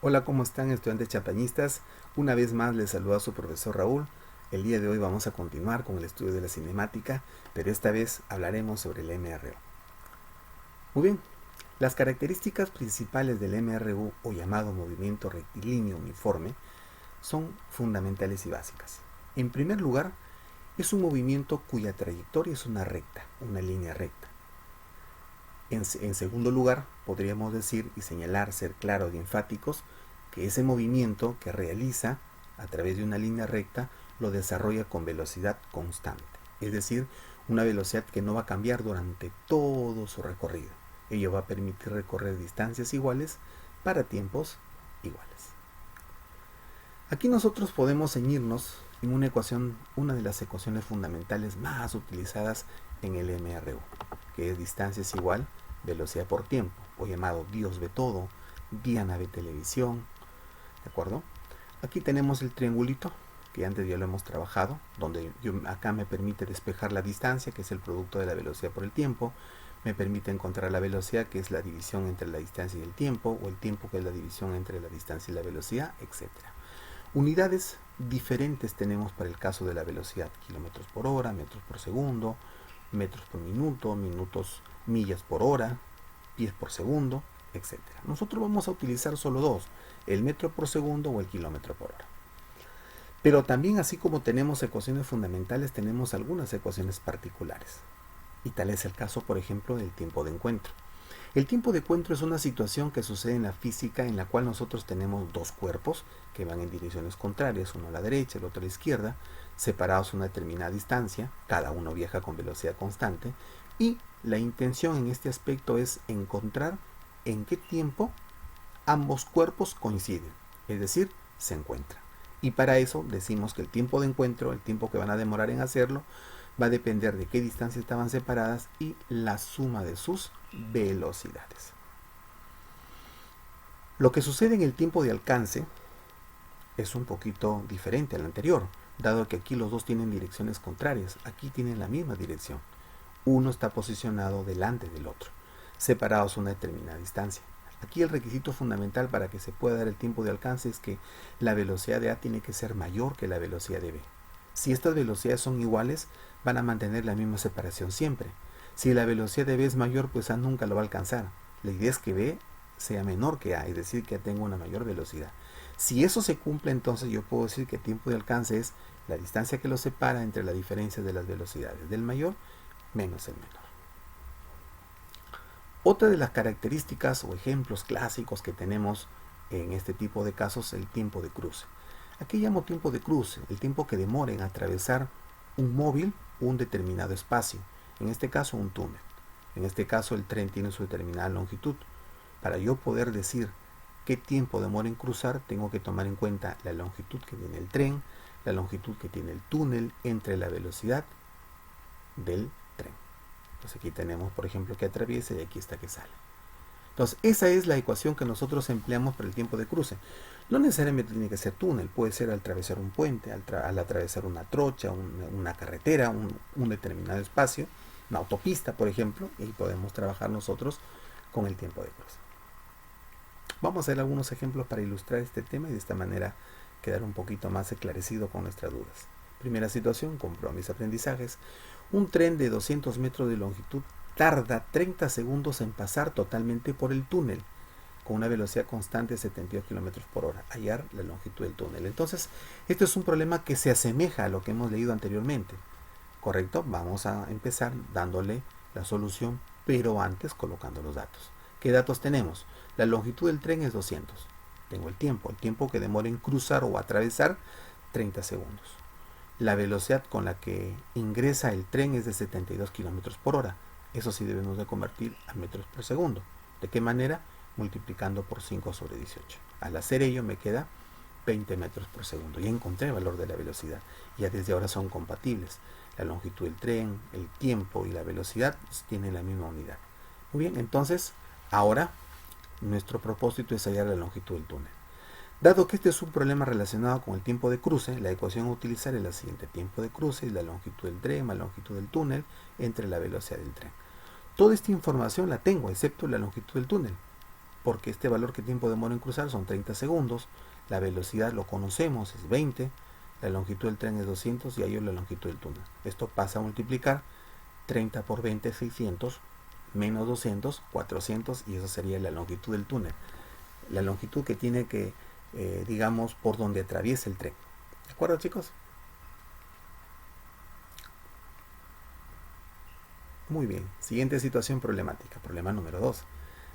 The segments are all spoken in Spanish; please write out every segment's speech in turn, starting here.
Hola, ¿cómo están estudiantes chapañistas? Una vez más les saluda a su profesor Raúl. El día de hoy vamos a continuar con el estudio de la cinemática, pero esta vez hablaremos sobre el MRU. Muy bien, las características principales del MRU o llamado movimiento rectilíneo uniforme son fundamentales y básicas. En primer lugar, es un movimiento cuya trayectoria es una recta, una línea recta. En segundo lugar, podríamos decir y señalar, ser claros y enfáticos, que ese movimiento que realiza a través de una línea recta lo desarrolla con velocidad constante, es decir, una velocidad que no va a cambiar durante todo su recorrido. Ello va a permitir recorrer distancias iguales para tiempos iguales. Aquí nosotros podemos ceñirnos en una ecuación, una de las ecuaciones fundamentales más utilizadas en el MRU, que es distancia es igual velocidad por tiempo, o llamado Dios ve todo, Diana ve televisión, ¿de acuerdo? Aquí tenemos el triangulito, que antes ya lo hemos trabajado, donde acá me permite despejar la distancia, que es el producto de la velocidad por el tiempo, me permite encontrar la velocidad, que es la división entre la distancia y el tiempo, o el tiempo, que es la división entre la distancia y la velocidad, etc. Unidades diferentes tenemos para el caso de la velocidad: kilómetros por hora, metros por segundo, metros por minuto, minutos, millas por hora, pies por segundo, etc. Nosotros vamos a utilizar solo dos: el metro por segundo o el kilómetro por hora. Pero también, así como tenemos ecuaciones fundamentales, tenemos algunas ecuaciones particulares. Y tal es el caso, por ejemplo, del tiempo de encuentro. El tiempo de encuentro es una situación que sucede en la física en la cual nosotros tenemos dos cuerpos que van en direcciones contrarias, uno a la derecha, el otro a la izquierda, separados a una determinada distancia, cada uno viaja con velocidad constante, y la intención en este aspecto es encontrar en qué tiempo ambos cuerpos coinciden, es decir, se encuentran. Y para eso decimos que el tiempo de encuentro, el tiempo que van a demorar en hacerlo, va a depender de qué distancia estaban separadas y la suma de sus velocidades. Lo que sucede en el tiempo de alcance es un poquito diferente al anterior, dado que aquí los dos tienen direcciones contrarias, aquí tienen la misma dirección. Uno está posicionado delante del otro, separados a una determinada distancia. Aquí el requisito fundamental para que se pueda dar el tiempo de alcance es que la velocidad de A tiene que ser mayor que la velocidad de B. Si estas velocidades son iguales, van a mantener la misma separación siempre. Si la velocidad de B es mayor, pues A nunca lo va a alcanzar. La idea es que B sea menor que A, es decir, que A tenga una mayor velocidad. Si eso se cumple, entonces yo puedo decir que el tiempo de alcance es la distancia que los separa entre la diferencia de las velocidades del mayor menos el menor. Otra de las características o ejemplos clásicos que tenemos en este tipo de casos es el tiempo de cruce. Aquí llamo tiempo de cruce el tiempo que demora en atravesar un móvil un determinado espacio, en este caso un túnel. En este caso el tren tiene su determinada longitud. Para yo poder decir qué tiempo demora en cruzar, tengo que tomar en cuenta la longitud que tiene el tren, la longitud que tiene el túnel entre la velocidad del tren. Entonces aquí tenemos, por ejemplo, que atraviesa y aquí está que sale. Entonces esa es la ecuación que nosotros empleamos para el tiempo de cruce. No necesariamente tiene que ser túnel, puede ser al atravesar un puente, al atravesar una trocha, una carretera, un determinado espacio, una autopista, por ejemplo, y podemos trabajar nosotros con el tiempo de cruce. Vamos a ver algunos ejemplos para ilustrar este tema y de esta manera quedar un poquito más esclarecido con nuestras dudas. Primera situación, compruebo mis aprendizajes. Un tren de 200 metros de longitud tarda 30 segundos en pasar totalmente por el túnel con una velocidad constante de 72 km por hora. Hallar la longitud del túnel. Entonces, esto es un problema que se asemeja a lo que hemos leído anteriormente. ¿Correcto? Vamos a empezar dándole la solución, pero antes colocando los datos. ¿Qué datos tenemos? La longitud del tren es 200. Tengo el tiempo que demora en cruzar o atravesar, 30 segundos. La velocidad con la que ingresa el tren es de 72 km por hora. Eso sí debemos de convertir a metros por segundo. ¿De qué manera? Multiplicando por 5 sobre 18. Al hacer ello me queda 20 metros por segundo. Ya encontré el valor de la velocidad. Ya desde ahora son compatibles. La longitud del tren, el tiempo y la velocidad tienen la misma unidad. Muy bien, entonces ahora nuestro propósito es hallar la longitud del túnel. Dado que este es un problema relacionado con el tiempo de cruce, la ecuación a utilizar es la siguiente. Tiempo de cruce es la longitud del tren más la longitud del túnel entre la velocidad del tren. Toda esta información la tengo, excepto la longitud del túnel. porque este valor que tiempo demora en cruzar son 30 segundos, la velocidad lo conocemos, es 20, la longitud del tren es 200 y ahí la longitud del túnel. Esto pasa a multiplicar 30 por 20, 600, menos 200, 400, y eso sería la longitud del túnel. La longitud que tiene que, digamos, por donde atraviesa el tren. ¿De acuerdo, chicos? Muy bien. Siguiente situación problemática. Problema número 2.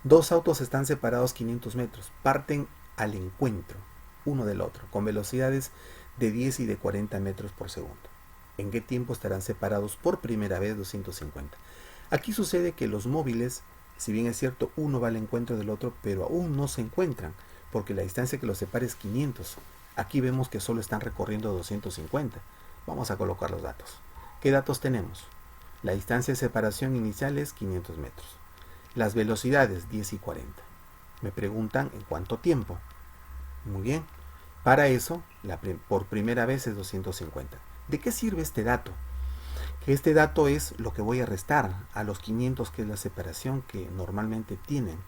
Dos autos están separados 500 metros. Parten al encuentro uno del otro, con velocidades de 10 y de 40 metros por segundo. ¿En qué tiempo estarán separados por primera vez 250? Aquí sucede que los móviles, si bien es cierto, uno va al encuentro del otro, pero aún no se encuentran, porque la distancia que los separa es 500. Aquí vemos que solo están recorriendo 250. Vamos a colocar los datos. ¿Qué datos tenemos? La distancia de separación inicial es 500 metros. Las velocidades 10 y 40. Me preguntan en cuánto tiempo. Muy bien. Para eso, por primera vez es 250. ¿De qué sirve este dato? Que este dato es lo que voy a restar a los 500, que es la separación que normalmente tienen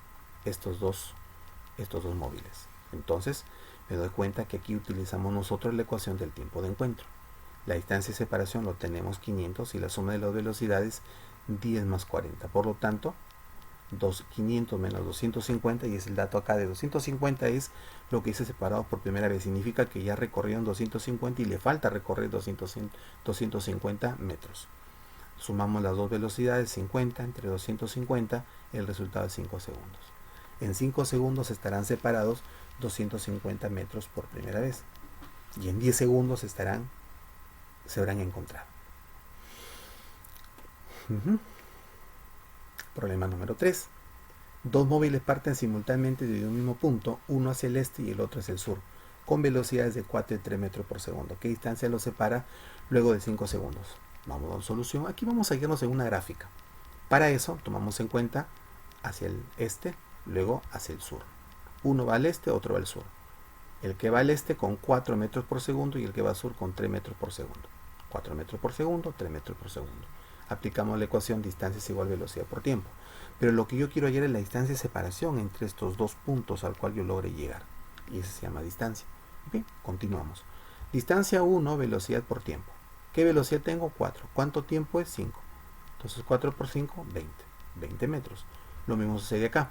estos dos móviles. Entonces, me doy cuenta que aquí utilizamos nosotros la ecuación del tiempo de encuentro. La distancia de separación lo tenemos 500 y la suma de las velocidades 10 más 40. Por lo tanto, 500 menos 250, y es el dato acá de 250, es lo que hice separado por primera vez. Significa que ya recorrieron 250 y le falta recorrer 250 metros. Sumamos las dos velocidades, 50 entre 250, el resultado es 5 segundos. En 5 segundos estarán separados 250 metros por primera vez. Y en 10 segundos se habrán encontrado. Problema número 3. Dos móviles parten simultáneamente de un mismo punto, uno hacia el este y el otro hacia el sur, con velocidades de 4 y 3 metros por segundo. ¿Qué distancia los separa luego de 5 segundos? Vamos a dar solución. Aquí vamos a guiarnos en una gráfica. Para eso tomamos en cuenta hacia el este, luego hacia el sur. Uno va al este, otro va al sur. El que va al este con 4 metros por segundo y el que va al sur con 3 metros por segundo. 4 metros por segundo, 3 metros por segundo. Aplicamos la ecuación distancia es igual velocidad por tiempo. Pero lo que yo quiero hallar es la distancia de separación entre estos dos puntos al cual yo logre llegar. Y eso se llama distancia. Bien, continuamos. Distancia 1, velocidad por tiempo. ¿Qué velocidad tengo? 4. ¿Cuánto tiempo es? 5. Entonces 4 por 5, 20. 20 metros. Lo mismo sucede acá.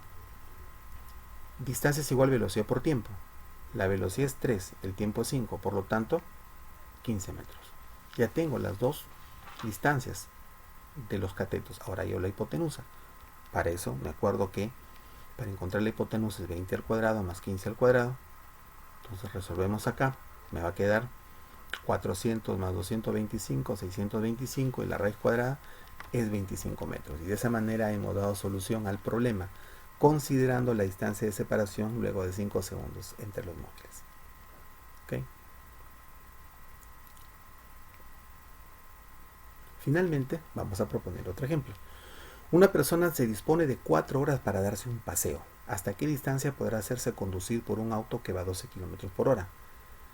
Distancia es igual velocidad por tiempo. La velocidad es 3, el tiempo es 5, por lo tanto 15 metros. Ya tengo las dos distancias de los catetos. Ahora yo la hipotenusa. Para eso me acuerdo que para encontrar la hipotenusa es 20 al cuadrado más 15 al cuadrado. Entonces resolvemos acá. Me va a quedar 400 más 225, 625, y la raíz cuadrada es 25 metros. Y de esa manera hemos dado solución al problema, considerando la distancia de separación luego de 5 segundos entre los móviles. ¿Okay? Finalmente, vamos a proponer otro ejemplo. Una persona se dispone de 4 horas para darse un paseo. ¿Hasta qué distancia podrá hacerse conducir por un auto que va a 12 km por hora?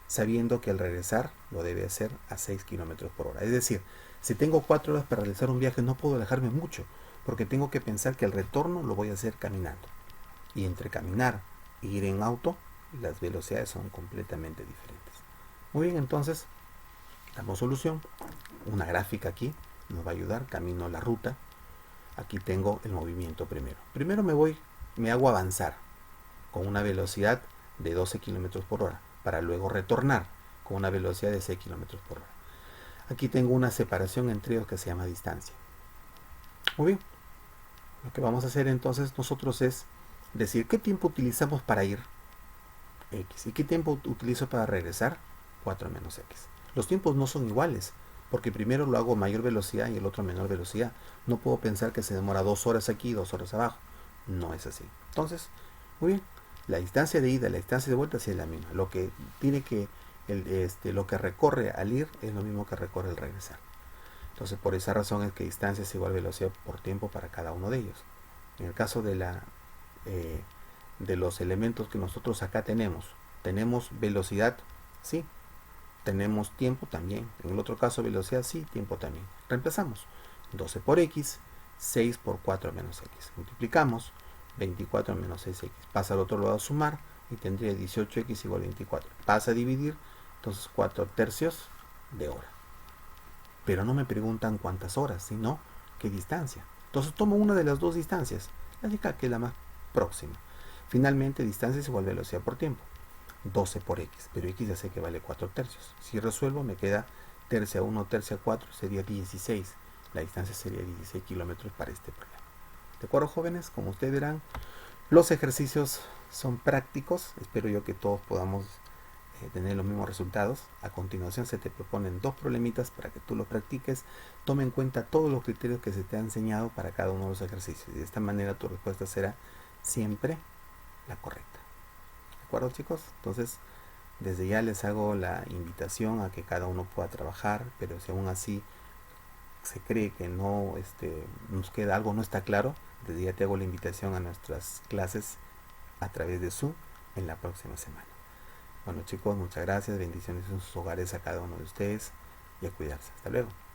Sabiendo que al regresar lo debe hacer a 6 km por hora. Es decir, si tengo 4 horas para realizar un viaje, no puedo alejarme mucho, porque tengo que pensar que el retorno lo voy a hacer caminando. Y entre caminar e ir en auto, las velocidades son completamente diferentes. Muy bien, entonces, damos solución. Una gráfica aquí nos va a ayudar. Camino la ruta. Aquí tengo el movimiento primero. Primero me hago avanzar con una velocidad de 12 km por hora, para luego retornar con una velocidad de 6 km por hora. Aquí tengo una separación entre ellos que se llama distancia. Muy bien. Lo que vamos a hacer entonces nosotros es decir qué tiempo utilizamos para ir X y qué tiempo utilizo para regresar 4 menos X. Los tiempos no son iguales, porque primero lo hago a mayor velocidad y el otro a menor velocidad. No puedo pensar que se demora 2 horas aquí y 2 horas abajo. No es así. Entonces, muy bien, la distancia de ida y la distancia de vuelta sí es la misma. Lo que tiene que lo que recorre al ir es lo mismo que recorre al regresar. Entonces, por esa razón es que distancia es igual velocidad por tiempo para cada uno de ellos. En el caso de los elementos que nosotros acá tenemos velocidad, sí. Tenemos tiempo también. En el otro caso, velocidad sí, tiempo también. Reemplazamos. 12 por X, 6 por 4 menos X. Multiplicamos. 24 menos 6x. Pasa al otro lado a sumar y tendría 18x igual a 24. Pasa a dividir, entonces 4 tercios de hora. Pero no me preguntan cuántas horas, sino qué distancia. Entonces tomo una de las dos distancias, la de acá, que es la más próxima. Finalmente, distancia es igual a velocidad por tiempo. 12 por x, pero x ya sé que vale 4 tercios. Si resuelvo, me queda tercia 1, tercia 4, sería 16. La distancia sería 16 kilómetros para este problema. ¿De acuerdo, jóvenes? Como ustedes verán, los ejercicios son prácticos. Espero yo que todos podamos tener los mismos resultados. A continuación se te proponen dos problemitas para que tú los practiques. Toma en cuenta todos los criterios que se te han enseñado para cada uno de los ejercicios. Y de esta manera tu respuesta será siempre la correcta. ¿De acuerdo, chicos? Entonces, desde ya les hago la invitación a que cada uno pueda trabajar, pero si aún así se cree que no nos queda algo, no está claro, desde ya te hago la invitación a nuestras clases a través de Zoom en la próxima semana. Bueno, chicos, muchas gracias, bendiciones en sus hogares a cada uno de ustedes y a cuidarse. Hasta luego.